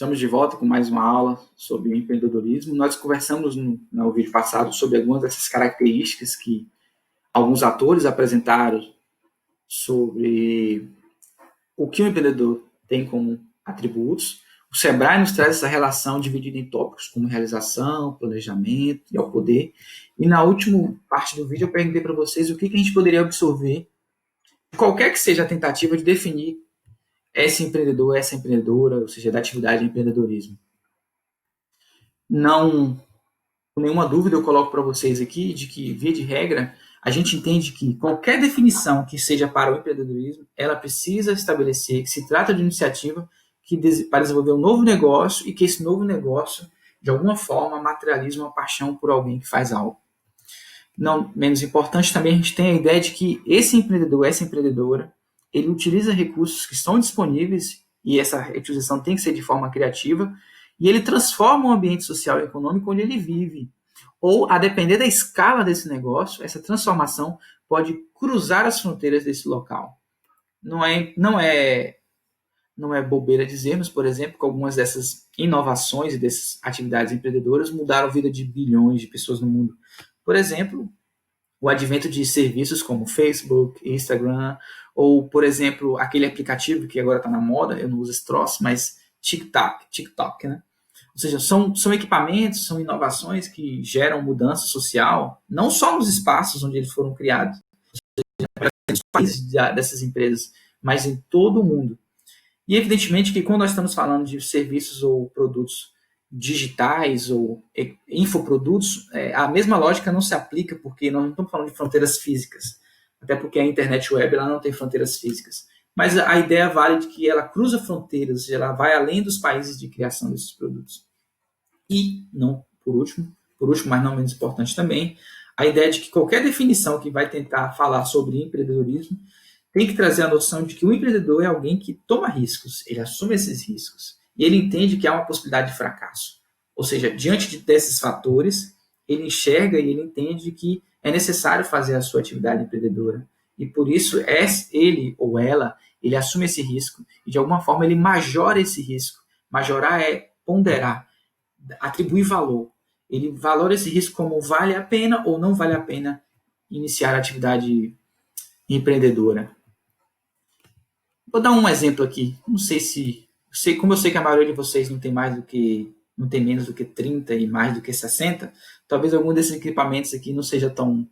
Estamos de volta com mais uma aula sobre empreendedorismo. Nós conversamos no vídeo passado sobre algumas dessas características que alguns atores apresentaram sobre o que o empreendedor tem como atributos. O Sebrae nos traz essa relação dividida em tópicos como realização, planejamento e ao poder. E na última parte do vídeo eu perguntei para vocês o que a gente poderia absorver, qualquer que seja a tentativa de definir esse empreendedor, essa empreendedora, ou seja, da atividade de empreendedorismo. Não, com nenhuma dúvida, eu coloco para vocês aqui de que, via de regra, a gente entende que qualquer definição que seja para o empreendedorismo, ela precisa estabelecer que se trata de iniciativa para desenvolver um novo negócio e que esse novo negócio, de alguma forma, materializa uma paixão por alguém que faz algo. Não menos importante, também a gente tem a ideia de que esse empreendedor, essa empreendedora, ele utiliza recursos que estão disponíveis, e essa utilização tem que ser de forma criativa, e ele transforma o ambiente social e econômico onde ele vive. Ou, a depender da escala desse negócio, essa transformação pode cruzar as fronteiras desse local. Não é bobeira dizermos, por exemplo, que algumas dessas inovações e dessas atividades empreendedoras mudaram a vida de bilhões de pessoas no mundo. Por exemplo, o advento de serviços como Facebook, Instagram, ou, por exemplo, aquele aplicativo que agora está na moda, eu não uso esse troço, mas TikTok, né? Ou seja, são equipamentos, são inovações que geram mudança social, não só nos espaços onde eles foram criados, nos países dessas empresas, mas em todo o mundo. E, evidentemente, que quando nós estamos falando de serviços ou produtos digitais ou infoprodutos, a mesma lógica não se aplica, porque nós não estamos falando de fronteiras físicas, até porque a internet web ela não tem fronteiras físicas. Mas a ideia vale de que ela cruza fronteiras, ela vai além dos países de criação desses produtos. E, não por último, mas não menos importante também, a ideia de que qualquer definição que vai tentar falar sobre empreendedorismo tem que trazer a noção de que o empreendedor é alguém que toma riscos, ele assume esses riscos, e ele entende que há uma possibilidade de fracasso. Ou seja, diante desses fatores, ele enxerga e ele entende que é necessário fazer a sua atividade empreendedora. E por isso, ele ou ela, ele assume esse risco e de alguma forma ele majora esse risco. Majorar é ponderar, atribuir valor. Ele valora esse risco como vale a pena ou não vale a pena iniciar a atividade empreendedora. Vou dar um exemplo aqui. Não sei como eu sei que a maioria de vocês não tem menos do que 30 e mais do que 60, talvez algum desses equipamentos aqui não seja tão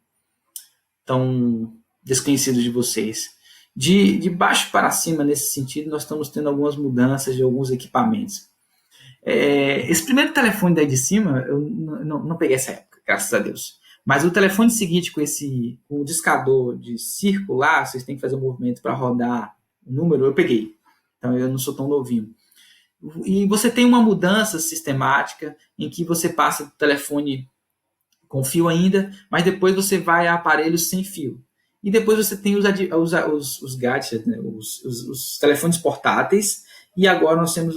desconhecido de vocês. De baixo para cima, nesse sentido, nós estamos tendo algumas mudanças de alguns equipamentos. Esse primeiro telefone daí de cima, eu não peguei essa época, graças a Deus. Mas o telefone seguinte, com o discador de circular, vocês têm que fazer um movimento para rodar o número, eu peguei. Então eu não sou tão novinho. E você tem uma mudança sistemática em que você passa do telefone com fio ainda, mas depois você vai a aparelhos sem fio. E depois você tem os gadgets, né? os telefones portáteis, e agora nós temos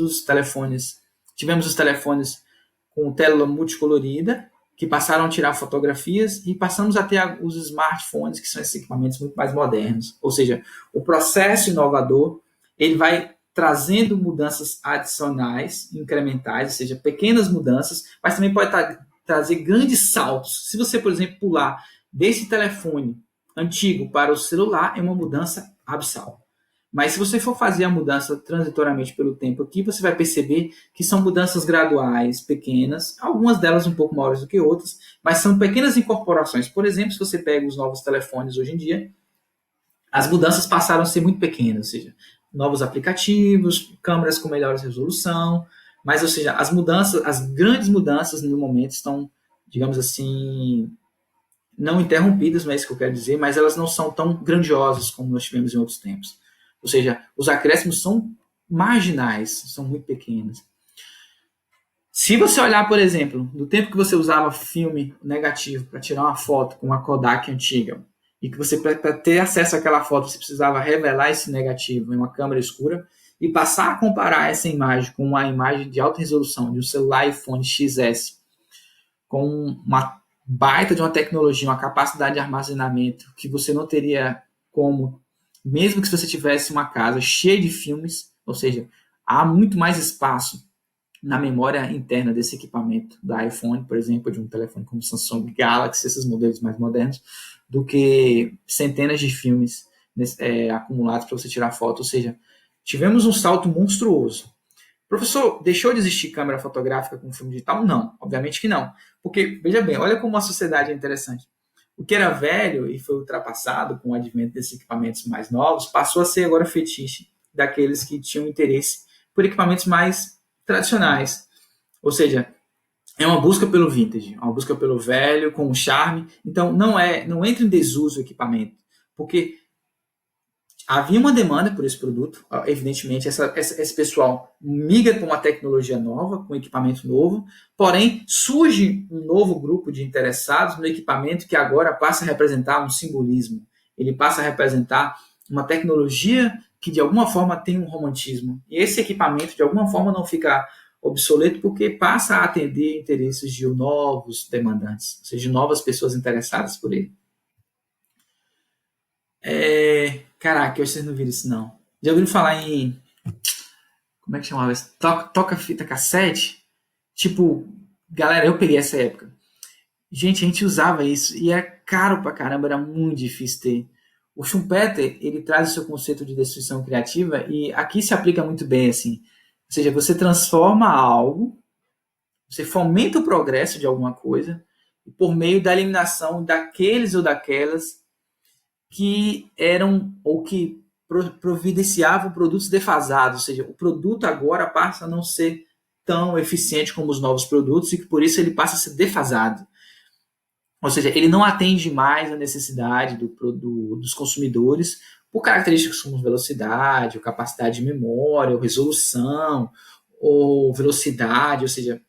tivemos os telefones com tela multicolorida, que passaram a tirar fotografias, e passamos a ter os smartphones, que são esses equipamentos muito mais modernos. Ou seja, o processo inovador ele vai trazendo mudanças adicionais, incrementais, ou seja, pequenas mudanças, mas também pode trazer grandes saltos. Se você, por exemplo, pular desse telefone antigo para o celular, é uma mudança abissal. Mas se você for fazer a mudança transitoriamente pelo tempo aqui, você vai perceber que são mudanças graduais, pequenas, algumas delas um pouco maiores do que outras, mas são pequenas incorporações. Por exemplo, se você pega os novos telefones hoje em dia, as mudanças passaram a ser muito pequenas, ou seja, novos aplicativos, câmeras com melhor resolução, mas, ou seja, as grandes mudanças no momento estão, digamos assim, não interrompidas, não é isso que eu quero dizer, mas elas não são tão grandiosas como nós tivemos em outros tempos. Ou seja, os acréscimos são marginais, são muito pequenos. Se você olhar, por exemplo, do tempo que você usava filme negativo para tirar uma foto com uma Kodak antiga, e que você, para ter acesso àquela foto, você precisava revelar esse negativo em uma câmera escura, e passar a comparar essa imagem com uma imagem de alta resolução de um celular iPhone XS, com uma baita de uma tecnologia, uma capacidade de armazenamento que você não teria como, mesmo que se você tivesse uma casa cheia de filmes, ou seja, há muito mais espaço na memória interna desse equipamento da iPhone, por exemplo, de um telefone como Samsung Galaxy, esses modelos mais modernos, do que centenas de filmes acumulados para você tirar foto. Ou seja, tivemos um salto monstruoso. Professor, deixou de existir câmera fotográfica com filme digital? Não, obviamente que não. Porque, veja bem, olha como a sociedade é interessante. O que era velho e foi ultrapassado com o advento desses equipamentos mais novos, passou a ser agora fetiche daqueles que tinham interesse por equipamentos mais tradicionais. Ou seja, é uma busca pelo vintage, uma busca pelo velho, com um charme. Então, não entra em desuso o equipamento, porque havia uma demanda por esse produto, evidentemente, esse pessoal migra para uma tecnologia nova, com equipamento novo, porém, surge um novo grupo de interessados no equipamento que agora passa a representar um simbolismo, ele passa a representar uma tecnologia que, de alguma forma, tem um romantismo. E esse equipamento, de alguma forma, não fica obsoleto porque passa a atender interesses de novos demandantes, ou seja, de novas pessoas interessadas por ele. Caraca, vocês não viram isso, não. Já ouviram falar em... Como é que chamava isso? Toca fita cassete? Tipo, galera, eu peguei essa época. Gente, a gente usava isso e é caro pra caramba, era muito difícil ter. O Schumpeter, ele traz o seu conceito de destruição criativa e aqui se aplica muito bem, assim. Ou seja, você transforma algo, você fomenta o progresso de alguma coisa por meio da eliminação daqueles ou daquelas que eram ou que providenciavam produtos defasados, ou seja, o produto agora passa a não ser tão eficiente como os novos produtos e que por isso ele passa a ser defasado. Ou seja, ele não atende mais a necessidade dos consumidores por características como velocidade, ou capacidade de memória, ou resolução, ou velocidade, ou seja,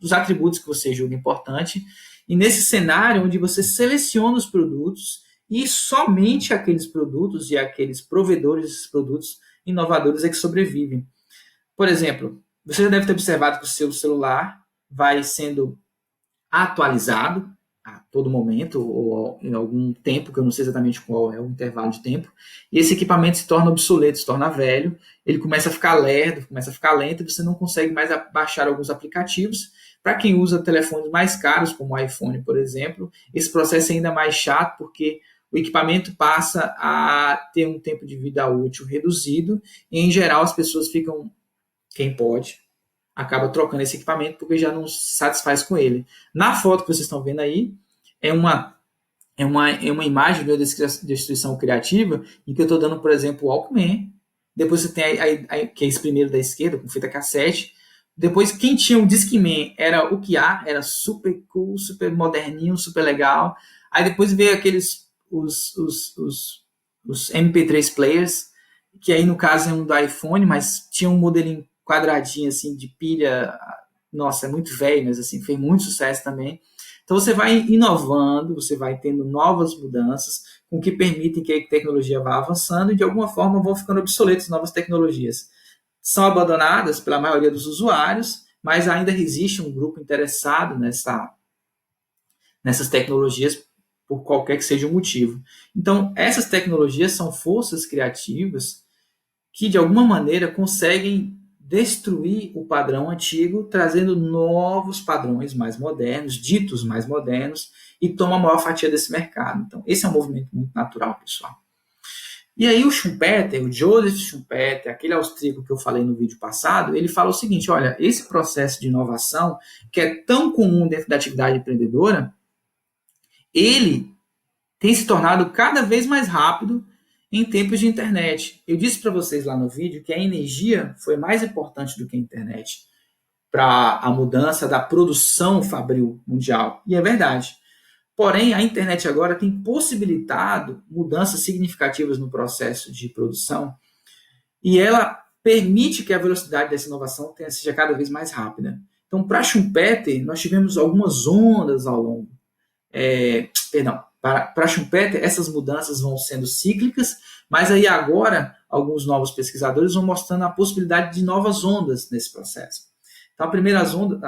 os atributos que você julga importante. E nesse cenário onde você seleciona os produtos e somente aqueles produtos e aqueles provedores desses produtos inovadores é que sobrevivem. Por exemplo, você já deve ter observado que o seu celular vai sendo atualizado a todo momento, ou em algum tempo, que eu não sei exatamente qual é o intervalo de tempo, e esse equipamento se torna obsoleto, se torna velho, ele começa a ficar lerdo, começa a ficar lento, e você não consegue mais baixar alguns aplicativos. Para quem usa telefones mais caros, como o iPhone, por exemplo, esse processo é ainda mais chato, porque o equipamento passa a ter um tempo de vida útil reduzido, e em geral as pessoas ficam, quem pode, acaba trocando esse equipamento porque já não se satisfaz com ele. Na foto que vocês estão vendo aí, é uma imagem de destruição criativa em que eu estou dando, por exemplo, o Walkman. Depois você tem que é esse primeiro da esquerda, com fita cassete. Depois, quem tinha o Discman era o Kia, era super cool, super moderninho, super legal. Aí depois veio os MP3 players, que aí no caso é um do iPhone, mas tinha um modelinho quadradinho assim de pilha, nossa, é muito velho, mas assim, fez muito sucesso também. Então você vai inovando, você vai tendo novas mudanças, com que permitem que a tecnologia vá avançando e de alguma forma vão ficando obsoletas novas tecnologias. São abandonadas pela maioria dos usuários, mas ainda existe um grupo interessado nessas tecnologias por qualquer que seja o motivo. Então, essas tecnologias são forças criativas que, de alguma maneira, conseguem destruir o padrão antigo, trazendo novos padrões mais modernos, ditos mais modernos, e toma a maior fatia desse mercado. Então, esse é um movimento muito natural, pessoal. E aí o Schumpeter, o Joseph Schumpeter, aquele austríaco que eu falei no vídeo passado, ele fala o seguinte, olha, esse processo de inovação, que é tão comum dentro da atividade empreendedora, ele tem se tornado cada vez mais rápido em tempos de internet. Eu disse para vocês lá no vídeo que a energia foi mais importante do que a internet para a mudança da produção fabril mundial. E é verdade. Porém, a internet agora tem possibilitado mudanças significativas no processo de produção e ela permite que a velocidade dessa inovação seja cada vez mais rápida. Então, para Schumpeter, nós tivemos algumas ondas ao longo. Para Schumpeter, essas mudanças vão sendo cíclicas, mas aí agora alguns novos pesquisadores vão mostrando a possibilidade de novas ondas nesse processo. Então, a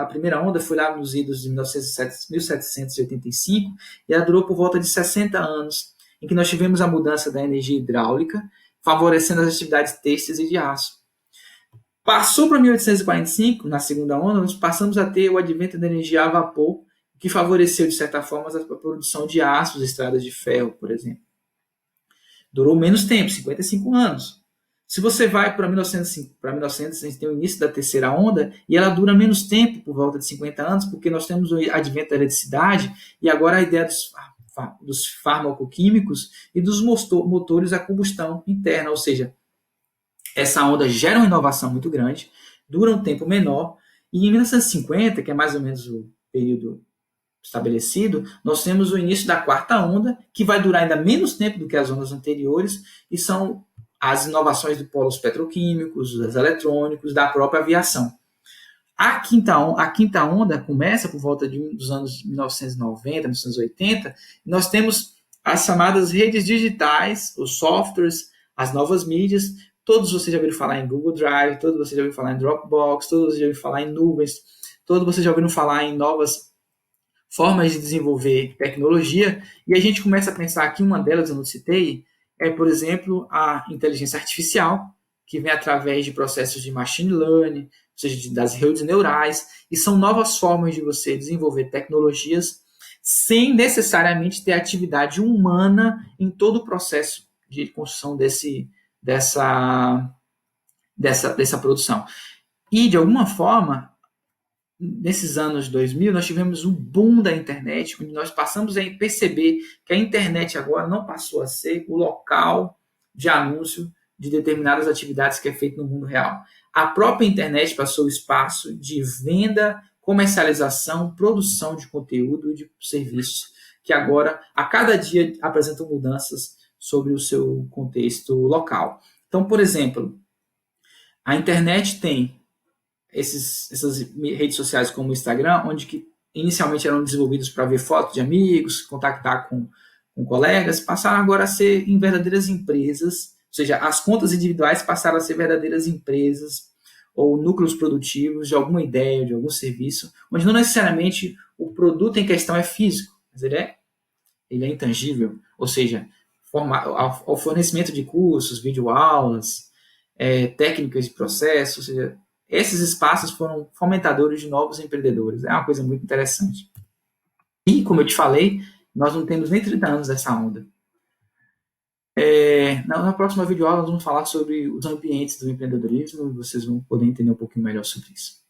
primeira onda foi lá nos idos de 1785 e ela durou por volta de 60 anos, em que nós tivemos a mudança da energia hidráulica, favorecendo as atividades têxteis e de aço. Passou para 1845, na segunda onda, nós passamos a ter o advento da energia a vapor, que favoreceu, de certa forma, a produção de aços, estradas de ferro, por exemplo. Durou menos tempo, 55 anos. Se você vai para 1900, a gente tem o início da terceira onda, e ela dura menos tempo, por volta de 50 anos, porque nós temos o advento da eletricidade, e agora a ideia dos farmacoquímicos e dos motores a combustão interna, ou seja, essa onda gera uma inovação muito grande, dura um tempo menor, e em 1950, que é mais ou menos o período estabelecido, nós temos o início da quarta onda, que vai durar ainda menos tempo do que as ondas anteriores, e são as inovações de polos petroquímicos, dos eletrônicos, da própria aviação. A quinta onda começa por volta dos anos 1990, 1980, e nós temos as chamadas redes digitais, os softwares, as novas mídias. Todos vocês já ouviram falar em Google Drive, todos vocês já ouviram falar em Dropbox, todos vocês já ouviram falar em nuvens, todos vocês já ouviram falar em novas formas de desenvolver tecnologia, e a gente começa a pensar aqui, uma delas eu não citei, é, por exemplo, a inteligência artificial, que vem através de processos de machine learning, ou seja, das redes neurais, e são novas formas de você desenvolver tecnologias sem necessariamente ter atividade humana em todo o processo de construção dessa produção. E, de alguma forma, nesses anos 2000, nós tivemos um boom da internet, onde nós passamos a perceber que a internet agora não passou a ser o local de anúncio de determinadas atividades que é feito no mundo real. A própria internet passou o espaço de venda, comercialização, produção de conteúdo e de serviços, que agora, a cada dia, apresentam mudanças sobre o seu contexto local. Então, por exemplo, a internet tem essas redes sociais como o Instagram, onde que inicialmente eram desenvolvidos para ver fotos de amigos, contactar com colegas, passaram agora a ser em verdadeiras empresas, ou seja, as contas individuais passaram a ser verdadeiras empresas ou núcleos produtivos de alguma ideia, de algum serviço, onde não necessariamente o produto em questão é físico, mas ele é intangível, ou seja, o fornecimento de cursos, videoaulas, técnicas de processo, ou seja, esses espaços foram fomentadores de novos empreendedores. É uma coisa muito interessante. E, como eu te falei, nós não temos nem 30 anos dessa onda. Na próxima videoaula, nós vamos falar sobre os ambientes do empreendedorismo e vocês vão poder entender um pouquinho melhor sobre isso.